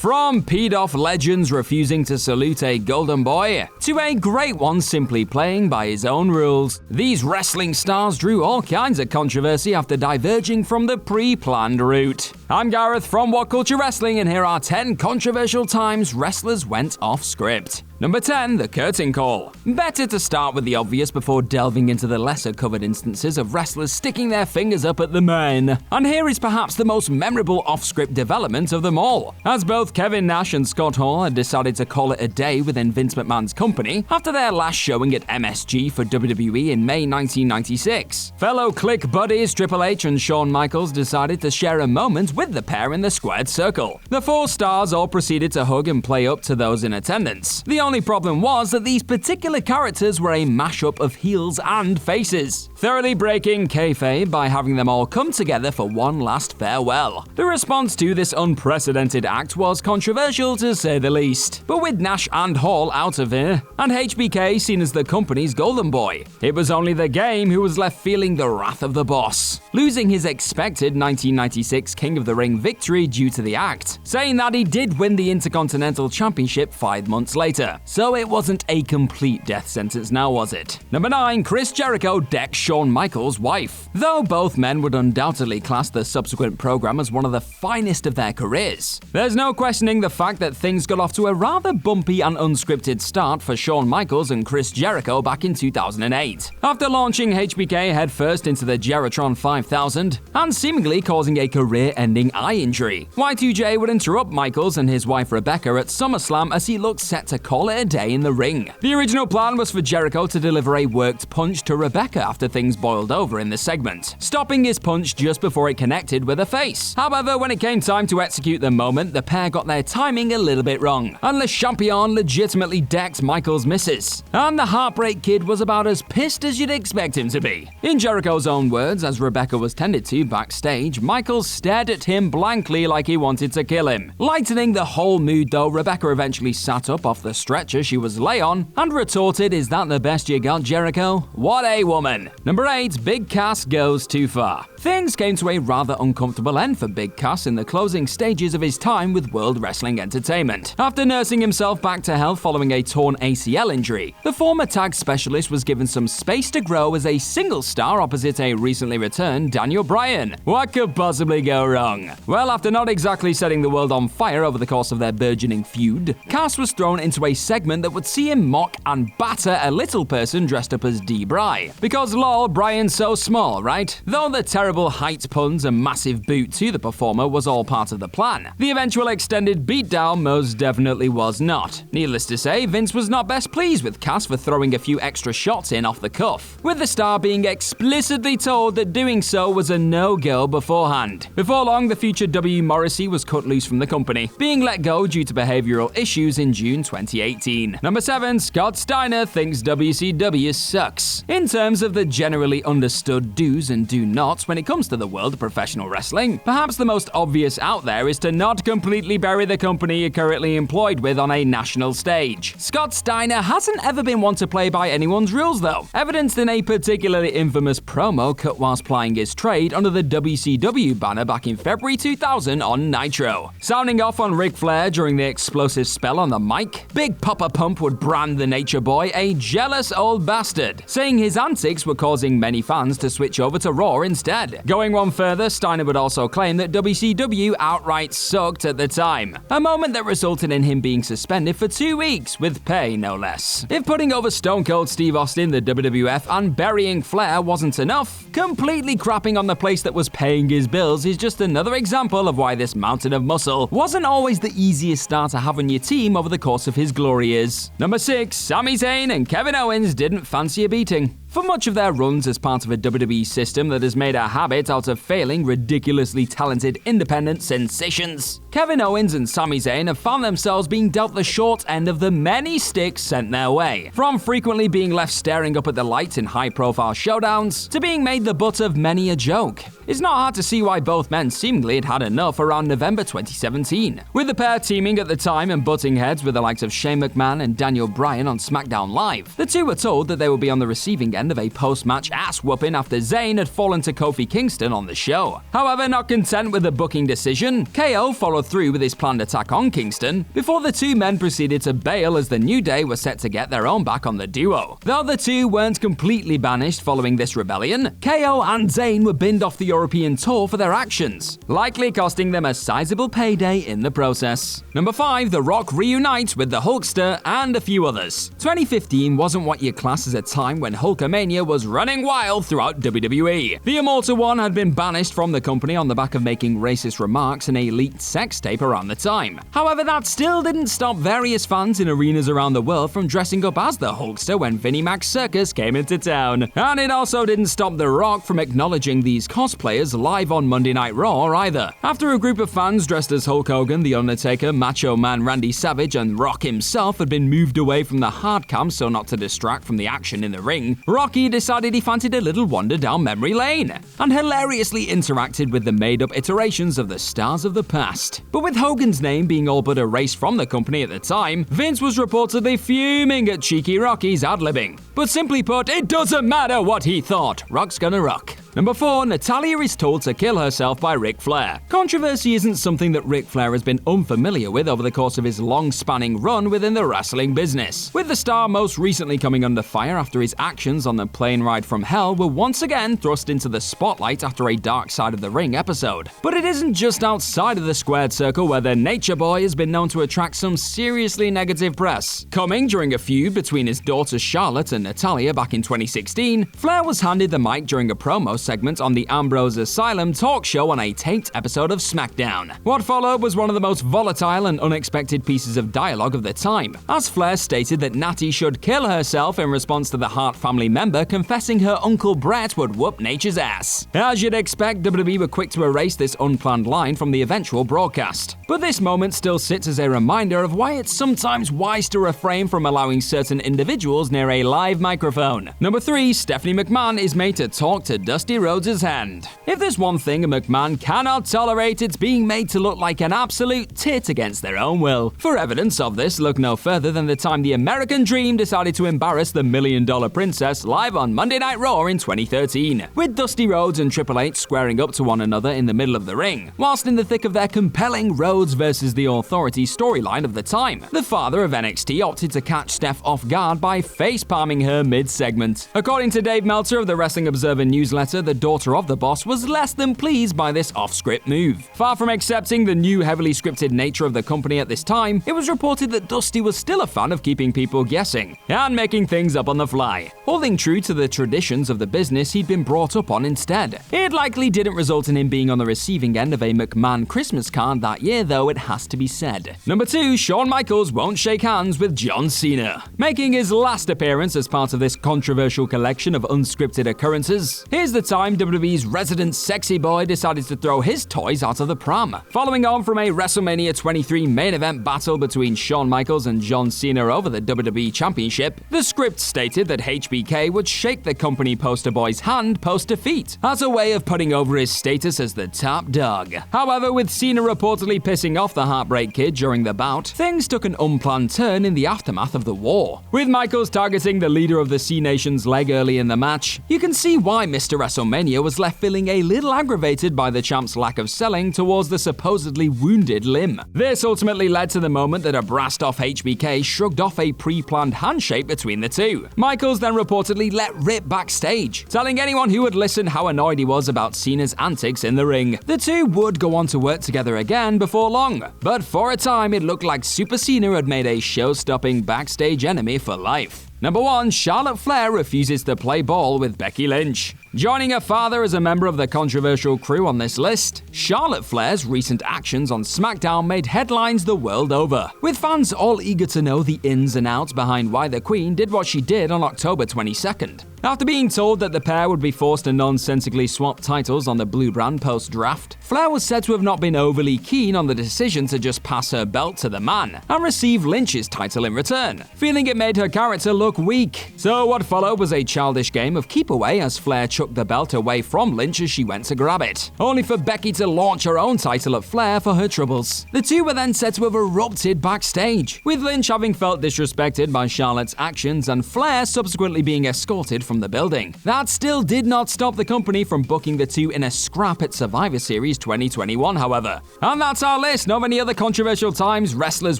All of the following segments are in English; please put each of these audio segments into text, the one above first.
From peed-off legends refusing to salute a golden boy, to a great one simply playing by his own rules, these wrestling stars drew all kinds of controversy after diverging from the pre-planned route. I'm Gareth from What Culture Wrestling, and here are 10 controversial times wrestlers went off script. Number 10. The curtain call. Better to start with the obvious before delving into the lesser-covered instances of wrestlers sticking their fingers up at the men. And here is perhaps the most memorable off-script development of them all, as both Kevin Nash and Scott Hall had decided to call it a day within Vince McMahon's company after their last showing at MSG for WWE in May 1996. Fellow Click buddies Triple H and Shawn Michaels decided to share a moment with the pair in the squared circle. The four stars all proceeded to hug and play up to those in attendance. The only problem was that these particular characters were a mashup of heels and faces, thoroughly breaking kayfabe by having them all come together for one last farewell. The response to this unprecedented act was controversial to say the least, but with Nash and Hall out of here, and HBK seen as the company's golden boy, it was only the Game who was left feeling the wrath of the boss, losing his expected 1996 King of the Ring victory due to the act, saying that he did win the Intercontinental Championship 5 months later. So it wasn't a complete death sentence now, was it? Number 9. Chris Jericho decks Shawn Michaels' wife. Though both men would undoubtedly class the subsequent program as one of the finest of their careers, there's no questioning the fact that things got off to a rather bumpy and unscripted start for Shawn Michaels and Chris Jericho back in 2008. After launching HBK headfirst into the Jeritron 5000 and seemingly causing a career-ending eye injury, Y2J would interrupt Michaels and his wife Rebecca at SummerSlam as he looked set to call it a day in the ring. The original plan was for Jericho to deliver a worked punch to Rebecca after things boiled over in the segment, stopping his punch just before it connected with her face. However, when it came time to execute the moment, the pair got their timing a little bit wrong, and Le Champion legitimately decked Michaels' misses. And the Heartbreak Kid was about as pissed as you'd expect him to be. In Jericho's own words, as Rebecca was tended to backstage, Michaels stared at him blankly like he wanted to kill him. Lightening the whole mood though, Rebecca eventually sat up off the stretcher she was lay on and retorted, "Is that the best you got, Jericho? What a woman." Number 8. Big Cass goes too far. Things came to a rather uncomfortable end for Big Cass in the closing stages of his time with World Wrestling Entertainment. After nursing himself back to health following a torn ACL injury, the former tag specialist was given some space to grow as a single star opposite a recently returned Daniel Bryan. What could possibly go wrong? Well, after not exactly setting the world on fire over the course of their burgeoning feud, Cass was thrown into a segment that would see him mock and batter a little person dressed up as D-Bry. Because lol, Bryan's so small, right? Though the terrible height puns and massive boot to the performer was all part of the plan, the eventual extended beatdown most definitely was not. Needless to say, Vince was not best pleased with Cass for throwing a few extra shots in off the cuff, with the star being explicitly told that doing so was a no-go beforehand. Before long, the future W. Morrissey was cut loose from the company, being let go due to behavioral issues in June 2018. Number 7. Scott Steiner thinks WCW sucks. In terms of the generally understood do's and do nots when it comes to the world of professional wrestling, perhaps the most obvious out there is to not completely bury the company you're currently employed with on a national stage. Scott Steiner hasn't ever been one to play by anyone's rules though, evidenced in a particularly infamous promo cut whilst plying his trade under the WCW banner back in February 2000 on Nitro. Sounding off on Ric Flair during the explosive spell on the mic, Big Papa Pump would brand the Nature Boy a jealous old bastard, saying his antics were causing many fans to switch over to Raw instead. Going one further, Steiner would also claim that WCW outright sucked at the time, a moment that resulted in him being suspended for 2 weeks, with pay no less. If putting over Stone Cold Steve Austin, the WWF, and burying Flair wasn't enough, completely crapping on the place that was paying his bills is just another example of why this mountain of muscle wasn't always the easiest star to have on your team over the course of his glory years. Number 6. Sami Zayn and Kevin Owens didn't fancy a beating. For much of their runs as part of a WWE system that has made a habit out of failing ridiculously talented independent sensations, Kevin Owens and Sami Zayn have found themselves being dealt the short end of the many sticks sent their way. From frequently being left staring up at the lights in high-profile showdowns, to being made the butt of many a joke. It's not hard to see why both men seemingly had had enough around November 2017. With the pair teaming at the time and butting heads with the likes of Shane McMahon and Daniel Bryan on SmackDown Live, the two were told that they would be on the receiving end end of a post-match ass-whooping after Zayn had fallen to Kofi Kingston on the show. However, not content with the booking decision, KO followed through with his planned attack on Kingston before the two men proceeded to bail as the New Day were set to get their own back on the duo. Though the two weren't completely banished following this rebellion, KO and Zayn were binned off the European tour for their actions, likely costing them a sizable payday in the process. Number 5, The Rock reunites with the Hulkster and a few others. 2015 wasn't what you class as a time when Hulkamania was running wild throughout WWE. The Immortal One had been banished from the company on the back of making racist remarks in a leaked sex tape around the time. However, that still didn't stop various fans in arenas around the world from dressing up as the Hulkster when Vinnie Mac's circus came into town. And it also didn't stop The Rock from acknowledging these cosplayers live on Monday Night Raw either. After a group of fans dressed as Hulk Hogan, The Undertaker, Macho Man Randy Savage, and Rock himself had been moved away from the hard cam so not to distract from the action in the ring, Rocky decided he fancied a little wander down memory lane and hilariously interacted with the made-up iterations of the stars of the past. But with Hogan's name being all but erased from the company at the time, Vince was reportedly fuming at cheeky Rocky's ad-libbing. But simply put, it doesn't matter what he thought, Rock's gonna rock. Number 4, Natalya is told to kill herself by Ric Flair. Controversy isn't something that Ric Flair has been unfamiliar with over the course of his long-spanning run within the wrestling business, with the star most recently coming under fire after his actions on the plane ride from hell were once again thrust into the spotlight after a Dark Side of the Ring episode. But it isn't just outside of the squared circle where the Nature Boy has been known to attract some seriously negative press. Coming during a feud between his daughters Charlotte and Natalya back in 2016, Flair was handed the mic during a promo segment on the Ambrose Asylum talk show on a taped episode of SmackDown. What followed was one of the most volatile and unexpected pieces of dialogue of the time, as Flair stated that Natty should kill herself in response to the Hart family member confessing her Uncle Brett would whoop Nature's ass. As you'd expect, WWE were quick to erase this unplanned line from the eventual broadcast. But this moment still sits as a reminder of why it's sometimes wise to refrain from allowing certain individuals near a live microphone. Number 3, Stephanie McMahon is made to talk to Dusty Rhodes' hand. If there's one thing a McMahon cannot tolerate, it's being made to look like an absolute tit against their own will. For evidence of this, look no further than the time the American Dream decided to embarrass the $1 Million Princess live on Monday Night Raw in 2013, with Dusty Rhodes and Triple H squaring up to one another in the middle of the ring. Whilst in the thick of their compelling Rhodes versus the Authority storyline of the time, the father of NXT opted to catch Steph off guard by face-palming her mid-segment. According to Dave Meltzer of the Wrestling Observer newsletter, the daughter of the boss was less than pleased by this off-script move. Far from accepting the new heavily scripted nature of the company at this time, it was reported that Dusty was still a fan of keeping people guessing and making things up on the fly, holding true to the traditions of the business he'd been brought up on instead. It likely didn't result in him being on the receiving end of a McMahon Christmas card that year, though, it has to be said. Number 2, Shawn Michaels won't shake hands with John Cena. Making his last appearance as part of this controversial collection of unscripted occurrences, here's the time WWE's resident sexy boy decided to throw his toys out of the pram. Following on from a WrestleMania 23 main event battle between Shawn Michaels and John Cena over the WWE Championship, the script stated that HBK would shake the company poster boy's hand post-defeat as a way of putting over his status as the top dog. However, with Cena reportedly pissing off the Heartbreak Kid during the bout, things took an unplanned turn in the aftermath of the war. With Michaels targeting the leader of the C-Nation's leg early in the match, you can see why Mr. WrestleMania was left feeling a little aggravated by the champ's lack of selling towards the supposedly wounded limb. This ultimately led to the moment that a brassed-off HBK shrugged off a pre-planned handshake between the two. Michaels then reportedly let rip backstage, telling anyone who would listen how annoyed he was about Cena's antics in the ring. The two would go on to work together again before long, but for a time it looked like Super Cena had made a show-stopping backstage enemy for life. Number 1, Charlotte Flair refuses to play ball with Becky Lynch. Joining her father as a member of the controversial crew on this list, Charlotte Flair's recent actions on SmackDown made headlines the world over, with fans all eager to know the ins and outs behind why the Queen did what she did on October 22nd. After being told that the pair would be forced to nonsensically swap titles on the blue brand post-draft, Flair was said to have not been overly keen on the decision to just pass her belt to the man and receive Lynch's title in return, feeling it made her character look weak. So what followed was a childish game of keep away as Flair took the belt away from Lynch as she went to grab it, only for Becky to launch her own title at Flair for her troubles. The two were then said to have erupted backstage, with Lynch having felt disrespected by Charlotte's actions and Flair subsequently being escorted from the building. That still did not stop the company from booking the two in a scrap at Survivor Series 2021, however. And that's our list of any other controversial times wrestlers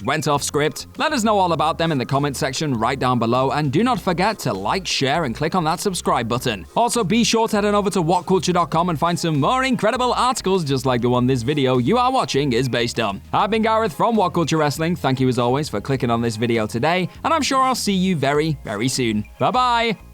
went off script. Let us know all about them in the comment section right down below, and do not forget to like, share, and click on that subscribe button. Also, be sure to head on over to whatculture.com and find some more incredible articles just like the one this video you are watching is based on. I've been Gareth from What Culture Wrestling. Thank you as always for clicking on this video today, and I'm sure I'll see you very, very soon. Bye-bye!